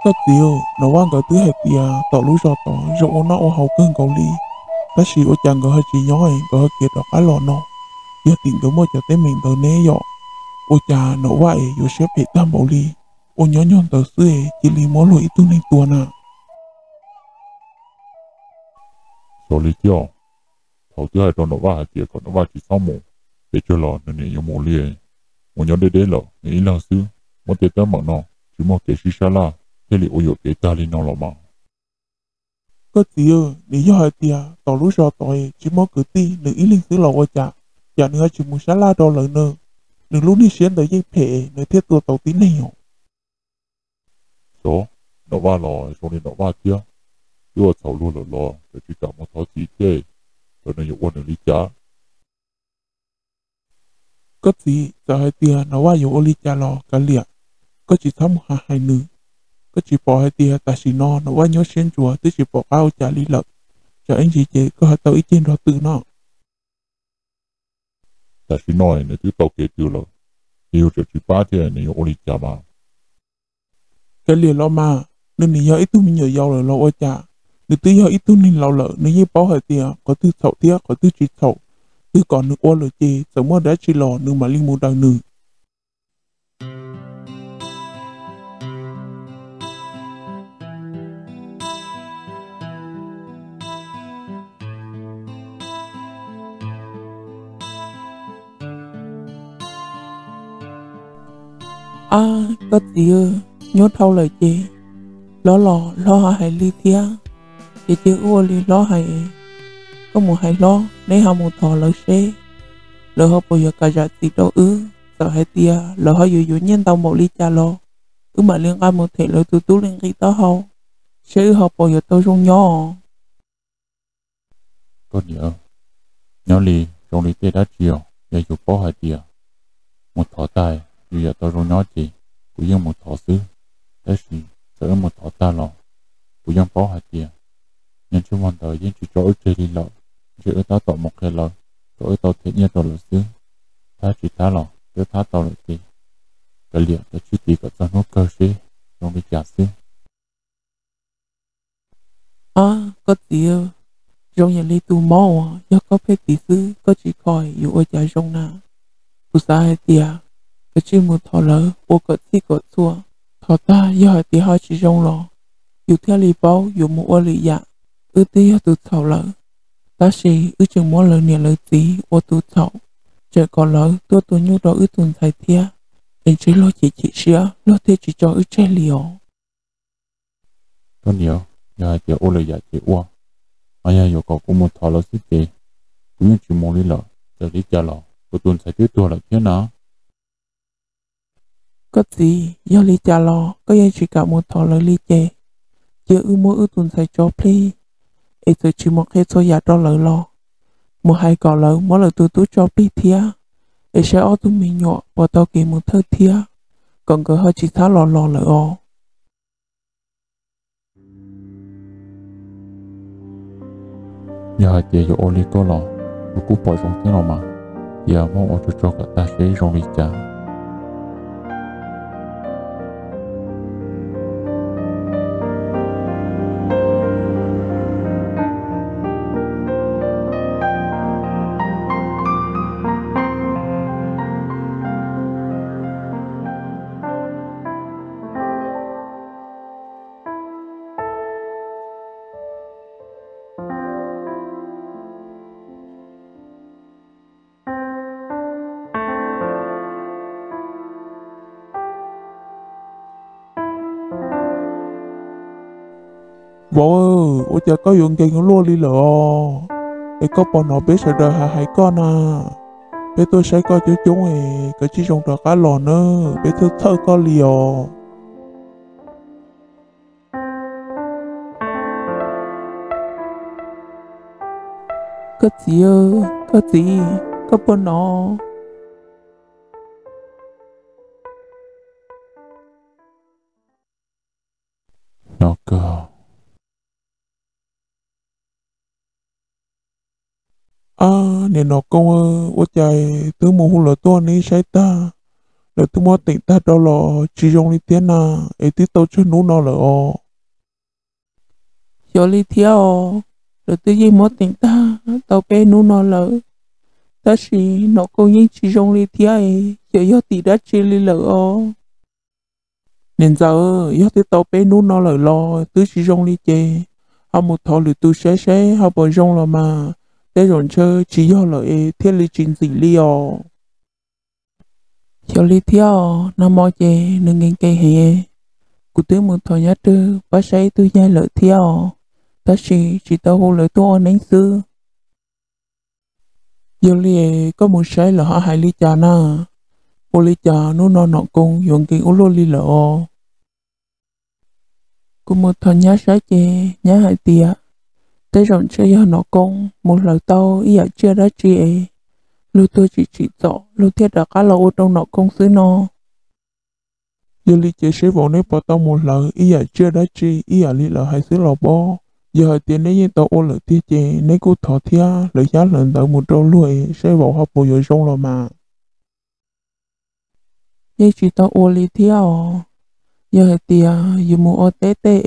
Có điều, nó quan cái thứ hai tia, tỏ lũ cho tỏ, rồi nó ô hậu cơn cầu ly. Ta chỉ ô chàng gỡ hơi chỉ nhói, gỡ hơi kia đó cái lò nó. Giờ tìm cái môi cho tới mình tờ nế dọ. Ô chà, nó vậy, dù xếp hệ tam bảo ly. Ô nhó nhon tờ xưa, chỉ lì mó lỗi tu nên tuần à. Rồi lý do, thầu thứ hai trong nó va thì còn nó va chỉ sau mổ, để cho lò nên nhiều mổ liền, một nhóm để lò, nghĩ là xứ, một tết tới mà nó, chỉ một cái xí xa la, thế thì ôi dồi cái ta lên nó lò mà, Có điều, lý do hai tia, tỏ lũ cho tỏi, chỉ mó cử ti, nữ ý linh xứ lò ô chà. Chả nữa chỉ muốn xá la đo lời nơ. Đừng lúc đi xuyên tới dây phệ, nơi thiết tua tàu tí này nhổ. số, nó va lò, xong rồi nó va kia, chứ ở thầu luôn lò, để chỉ cả một tháo chỉ chơi, rồi nó nhiều quân lý trả, Có gì, giờ hai tia, nó qua dù ô ly chà lò, cả liệt. Có chỉ thăm hạ hai nữ. Có chỉ bỏ hai tia, ta xì nó qua nhó xuyên chùa, tức chỉ bỏ ao chả lý lợi. Cho anh chị chế, có hai tàu ý trên đó tự nó. tại vì nói này chứ tàu kế tiêu lò, nhiều cho chỉ ba thế này nhiều lý trả mà, Cái liệt lo mà, nên lý do ít tu mình nhờ giàu lời lo ô chà. Nếu tư do ít tu nên lao lợi, nếu như bỏ hai tia, có tư thậu thiết, có tư chỉ thậu. Tư còn nữ ô lời chê, sống mơ đã chỉ lò, nữ mà linh mù đào nữ. À, có gì ơ, nhốt thâu lời chê. Lo lò, lo hại ly thia. Chị chứ ô ly lo hại. Có một hại lo, nếu họ một thọ lời xê. Lỡ họ bây giờ cả giá trị đâu ư. Sợ hại tia, lỡ họ dù dù nhân tàu một ly trà lo. Mà liên quan một thể lỡ tù tú lên ghi đó hầu. Sẽ ư họ bây giờ tôi rung nhỏ. có nhớ, nhớ lý, trong lý tê đã chiều, giờ dù bỏ hai tia, một thỏ tài, dù giờ tao rồi nói chị, cũng như một thỏ xứ, thế thì sợ một thỏ ta lò, cũng như bỏ hai tia, nhưng chúng mình đời nhưng chỉ cho ức chơi đi lò, chỉ ức ta tỏ một cái lò, rồi tao thế nhiên tao lò xứ, ta chỉ ta lò, cứ ta tao lò gì, cái liệu cái chú tí có cho nó cơ sĩ, trong đi trả xứ, À, có gì ơ. Rong nhà ly tù mò à, do có phép tí sư, có chỉ khỏi dù ở trái rong nà. Tù xa hai tia, cái chi một thọ lỡ, ô cỡ tí cỡ xua. Thọ ta, do hai tia hai chỉ rong lò. Dù theo lì bao, dù một ô lì dạ. Ư tí ở tù thọ lỡ. Ta xì, ư chừng mô lỡ nè lỡ tí, ô tù thọ. Trời có lỡ, tôi nhu đó ư tùn thầy thia. Anh chỉ lo chỉ xía, lo thế chỉ cho ư trẻ liều. có nhiều, giờ hai tia ô lời giả chị ua, ai ai dù có cũng một thỏ lò xứ chị, cũng như chỉ một lý lò, giờ lý trả lò, của tuần sẽ tiếp tục là thế nào, Có gì, do lì chà lò, có yên chỉ cả một thọ lỡ lì chê. Giờ ư mô ư tùn thầy cho pli. Ê tôi chỉ một hết số giả đó lỡ lò. Một hai cỏ lỡ, mỗi lỡ tù tú cho pli thia. Ê sẽ ó tù mình nhỏ, bỏ tao kì một thơ thia. Còn cỡ hơi chỉ thá lò lò lỡ ó. giờ hai tia dù ô lý có lò, của cú bỏ trong thế nào mà, giờ mong ô cho cả ta sẽ rong lý trả. Võ ơi, ôi chà có dụng kênh luôn đi lỡ. Ê có bọn nó biết sẽ đời hai con à. Bé tôi sẽ coi chú chúng ấy, cái chỉ trong đó cá lò nữa. Bé tôi thơ có liều. Có gì ơ, có gì, có bọn nó. Nó cơ, À, nè nó công ơ, ôi trời, tôi mù hù lỡ tôi ní sai ta. rồi tôi mua tỉnh ta đâu là chỉ dùng đi tiền à ấy tí tao chưa nấu nó là cho đi theo rồi tôi gì mua tỉnh ta tao bé nấu nó là ta chỉ nó cũng như chỉ dùng đi theo ấy cho tí đã chỉ đi là nên giờ giờ thì tao bé nấu nó là lo tôi chỉ dùng đi chơi họ một thọ lửa tôi sẽ họ bỏ dùng là mà để rồi chơi chỉ do là thiết lý trình gì liò cho lý theo nó mò chè nâng ngang cây hè cụ tướng một thời nhớ trư bác sĩ tôi nhai lợi theo ta chỉ tao hô lợi tôi nén xưa giờ li có một sai là họ hai lý trà na ô lý trà nó nọ cùng dùng cái ô lô lý lợ cụ một thời nhớ sai chè nhớ hai tia tới rồi chơi giờ nọ cùng một lời tao ý ở chưa đã chị lưu tôi chỉ rõ lưu thiết đã cá lâu trong nọ công xứ nó giờ lý chế sẽ vào nếu bỏ tao một lời ý ở chưa đã chi ý ở lý lợ hay xứ lò bò giờ hai tiền nếu tao ô lợi tiết chế nếu cô thọ thia lợi giá lần đợi một trâu lùi sẽ vào học bộ rồi xong rồi mà giờ chỉ tao ô lý theo giờ hai tiền giờ mua ô tế tế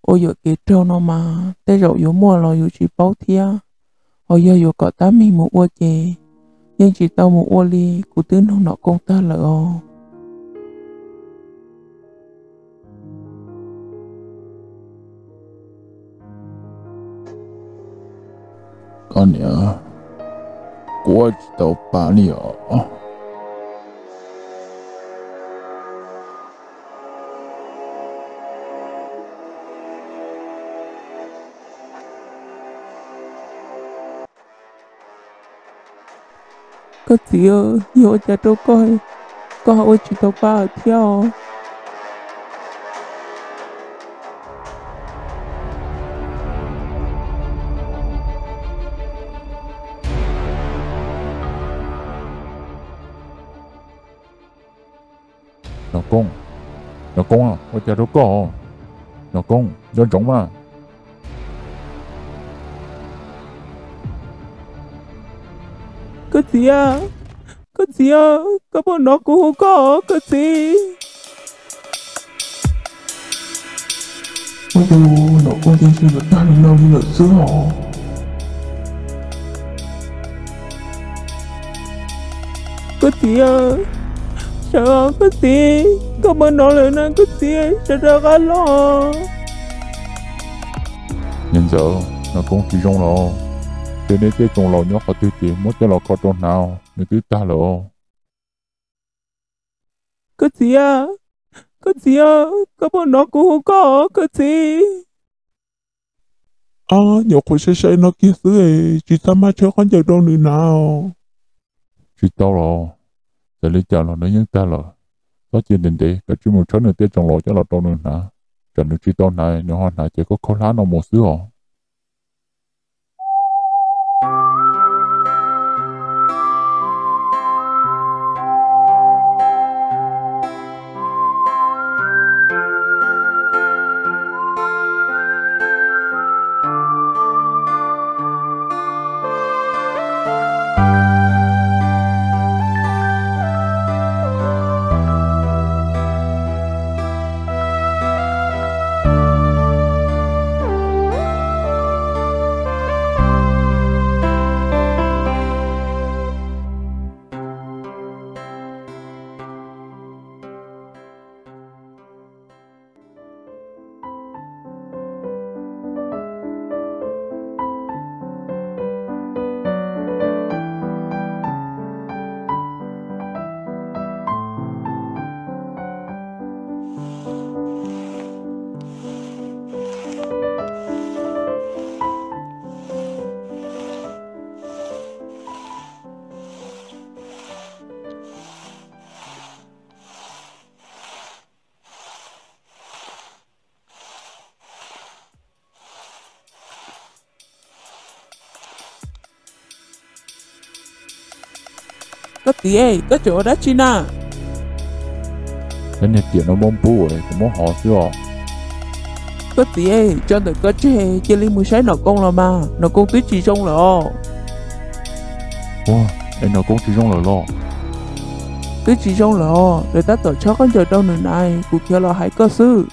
ô giờ cái trâu nó mà tế rồi giờ mua là giờ chỉ bao theo ở giờ có 80 một ô chè nhưng chỉ tao một ô ly của tướng không nọ công ta là con nhớ của tàu bà liệu có gì vô cha tôi coi có ôi chỉ tao ba ở theo nó công à ôi cha đâu có nó công dân trọng mà có gì có bọn nó cũng không có gì ôi trời nó có gì sự vật ta lên đâu như là sữa họ có gì sợ có gì có bọn nó lên năng có gì sợ ra cả lo nhân giờ nó cũng chỉ trong lo thế nên cái trong lò nhóc họ tiêu chỉ muốn cho lò có trong nào nếu cứ ta lò có gì có bọn nó cũng không có gì nhỏ khối sẽ nó kia xứ ấy chỉ sao mà chơi con chơi đâu nữa nào chỉ tao lò giờ lấy chào lò nó những ta lò có chuyện đến đấy cái chuyện một số nữa tiêu trong lò cho lò trong nữa nào chẳng được chỉ tao này nhỏ hơn này chỉ có khó lá nó một xứ hả có tí có chỗ đó chi nà cái này tiền nó bông bù ấy cũng muốn họ xưa có tí cho được có chơi lên mùi sáng nó công là mà nó công tí chỉ trong là wow em nó cũng chỉ trong là lo cứ chỉ trong lò để ta tổ cho con chờ đâu nữa này cụ kia là hãy cơ sư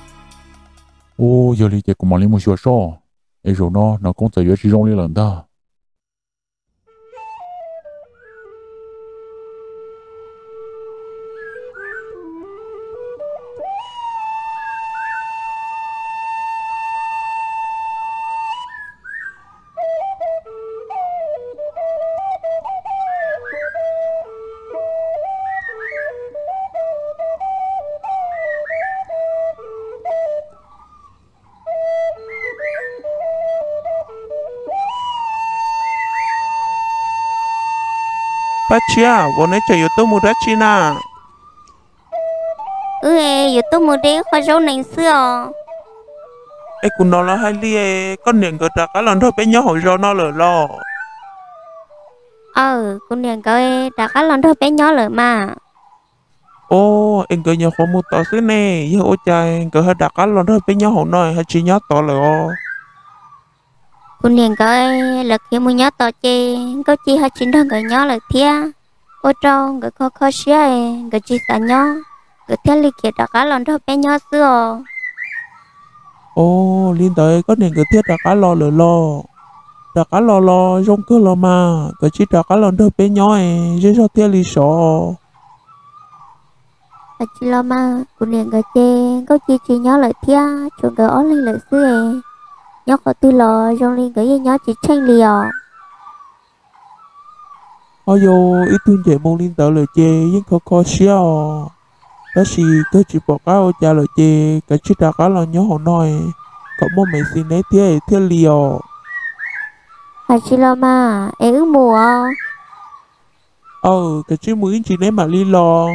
ô giờ đi chơi cùng mọi người một số số ấy rồi nó cũng chỉ có chỉ trong đi lần ta bác chia bọn ấy chờ tôi mua đất chi na giờ tôi mua đi khoai rau này xưa ấy cũng nó là hai ly con niệm cái trả cái lần thôi bé nhỏ hồi rồi nó lỡ lo con liền coi đã cá lần thôi bé nhỏ rồi mà ô em cái nhà không mua tao xí nè giờ ôi trời cái hơi đặt cái lần thôi bé nhỏ hồi nói hay chỉ nhỏ tao lỡ con liền coi là khi mua nhỏ to chi có chi hay chín thằng người nhỏ là thia ô trâu người khó xía người chi xả nhỏ người thia li kia đã cá lần thôi bé nhỏ xưa ô liên tới có niệm cái thiết đặt cái lo lỡ lo đặt cái lo trong cơ lo mà cái chỉ đặt cái lần thôi bé nhỏ dưới sao thiết li sọ chỉ lo mà con liền coi chi có chi nhỏ lại thia cho người ó lên lại xưa nhỏ có tư lò trong liên cái nhỏ chỉ tranh liò ôi yo ít tuần chạy mong liên tới lời chê nhưng khó xía đó là tôi chỉ bỏ cái ô cha lời chê cái chỉ đặt cái lo nhỏ hồi nói cậu mong mày xin lấy thiết liò chỉ lo mà ứ mùa cái chỉ muốn chỉ lấy mà li lo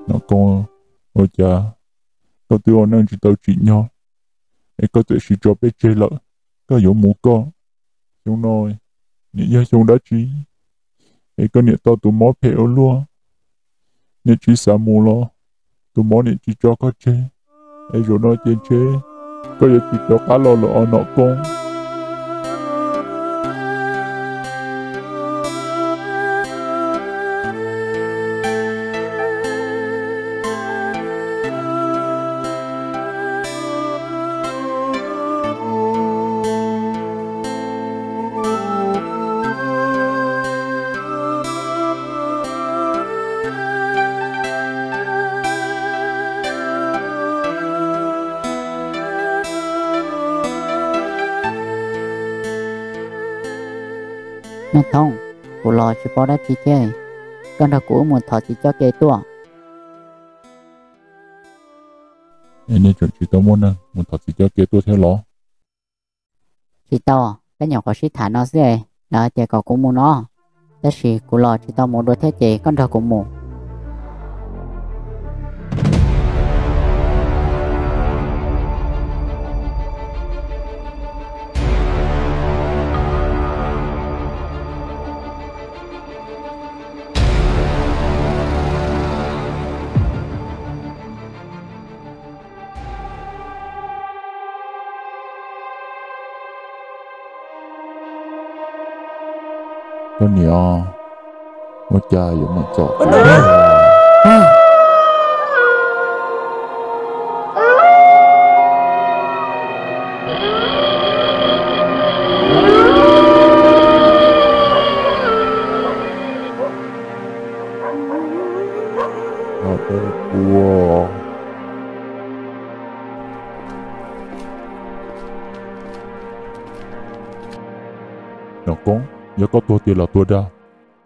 nó con ôi cha có tôi ăn ăn chỉ tao chỉ nhau ấy có thể chỉ cho bé chơi lợ có giống mũ con chúng nói những gia chúng đã chỉ ấy có những tao tụi mó phèo luôn những chỉ xả mù lo tụi mó những chỉ cho có chơi ấy rồi nói trên chơi có thể chỉ cho cá lo lợ nọ con nó thông của lò chỉ bỏ đã chỉ chơi con đã của một thọ chỉ cho kê tua nên chuyện chỉ tao muốn một thật chỉ cho kia tôi theo nó chỉ tao cái nhỏ có sĩ thả nó dễ đó chỉ có cũng muốn nó đó là của lò chỉ tao muốn đôi thế chế con đã cũng muốn cái nhỏ một cha giống một chó wow nó con nhớ có tua tiền là tua ra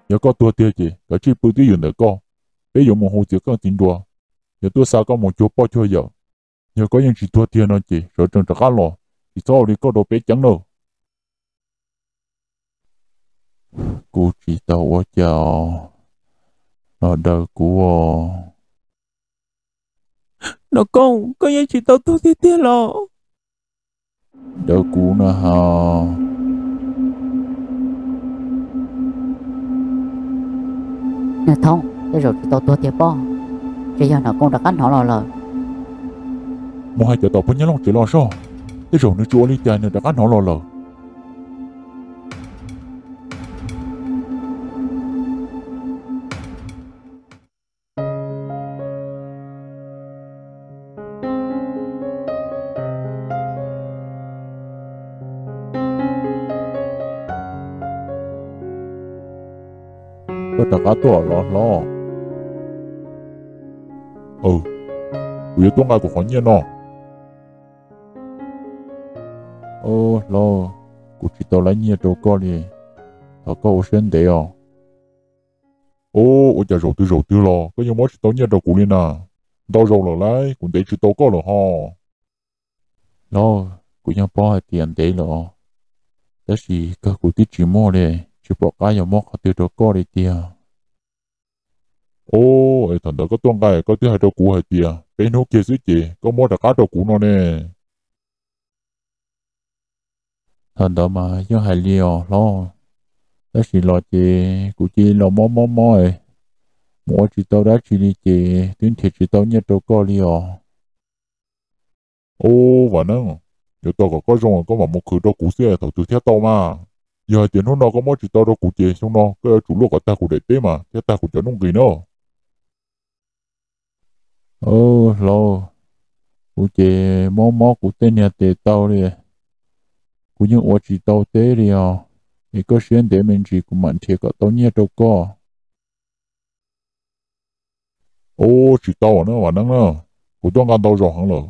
nhớ có tua tiền gì cái chi bự tí dùng để co bây giờ một hồ chỉ có tiền đùa nhớ tua sao có một chỗ bao chơi giờ nhớ có những chỉ tua tiền nó chỉ rồi trong tất cả lò thì sau đi có đồ bé trắng đâu Cú chỉ tao ở chào nó đời của Nó con có nhớ chỉ tao tu thì tiếc lo. đời cũ nó ha nè thông để rồi chỉ tao tua tiệp bo chỉ giờ nó cũng đã cắn nó rồi mua hai chợ tàu phải nhớ lòng chỉ lo sao thế rồi nó chúa đi chạy nó đã cắt nó lờ có đã cắt to lo vì tôi ngay của khó nhiên nó lo cụ chỉ tao lấy nhiều đồ co đi thọ có ô sen đấy à ôi giờ rồi tư lo có nhiều món chỉ tao nhiều đồ cụ lên à tao rồi là lấy cũng để chỉ tao có là ha lo cụ nhau bỏ tiền đấy lo đó là các cụ tí chỉ mua đi chỉ bỏ cái nhiều món họ tiêu đồ co đi tiền thằng đó có tuân cái có thứ hai đồ cụ hay tiền bên hút kia xí chị có mua được cá đồ cụ nó nè thằng đó mà do hai liều lo đó là lo chị cụ chị lo mò ấy mua chỉ tao đã chỉ đi chị tuyến thiệt chỉ tao nhất đâu có liều và nó giờ tao có rong có mà một khử đâu cụ xe thầu từ thiết tao mà giờ tiền hôm nào có mua chỉ tao đâu cụ chị xong nó cái chủ lô của ta cụ để tế mà thế ta cụ cho nông gì nữa lo cụ chị mò cụ tên nhà tề tao đi cụ những ô chỉ tao tế đi thì có xuyên để mình chỉ cũng mạnh thiệt có tao nhớ đâu có chỉ tao nữa mà năng cụ tao ngàn tao rồi hẳn rồi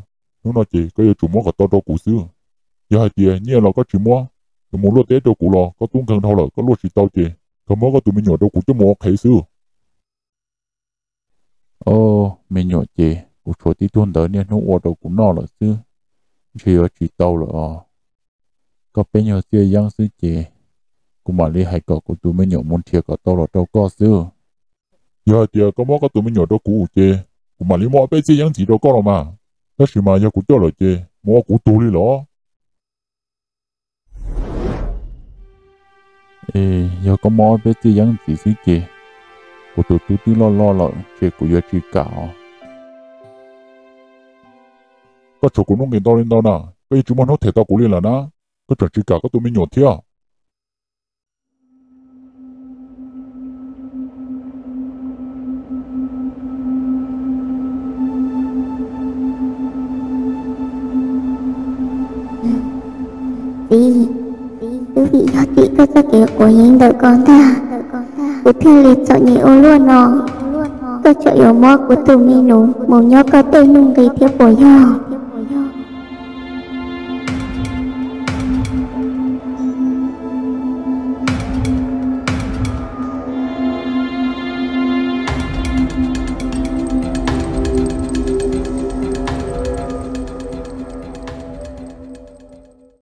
nó nói chỉ có chủ mua có tao đâu cụ xưa giờ hai tiền nhớ là có chỉ mua cái mua lúa tế đâu cụ lo có tung cần thâu là có lúa chỉ tao chị có mua có tụi mình nhỏ đâu cụ cho mua khai xưa mình nhỏ chị cụ cho tí tuần tới nên nó ô đâu cũng no là xưa chỉ ở chỉ tao là có bên nhau xưa giang xưa chị cũng mà đi hay có của tụi mình nhỏ muốn thiệt có tao là đâu có xưa giờ thì có món có tụi mình nhỏ đâu cũ chị cũng mà đi mua bên xưa giang gì đâu có đâu mà đó là mà giờ cũng cho rồi chị mua cũ tụ đi đó giờ có món bên xưa giang gì xí chị của tụi tôi lo lại chị của giờ chị cả có chỗ cũng nông nghiệp tao lên đâu nè bây giờ chúng nó thể tao cũng lên là na có chỗ chị cả có tụi mình nhỏ thiệt quý vị cho chị có cho kiểu của những đợi con ta của theo liệt cho nhị ô luôn nó có cho yếu mò của tụi mình nụ một nhó có tên nung gây thiếp của nhau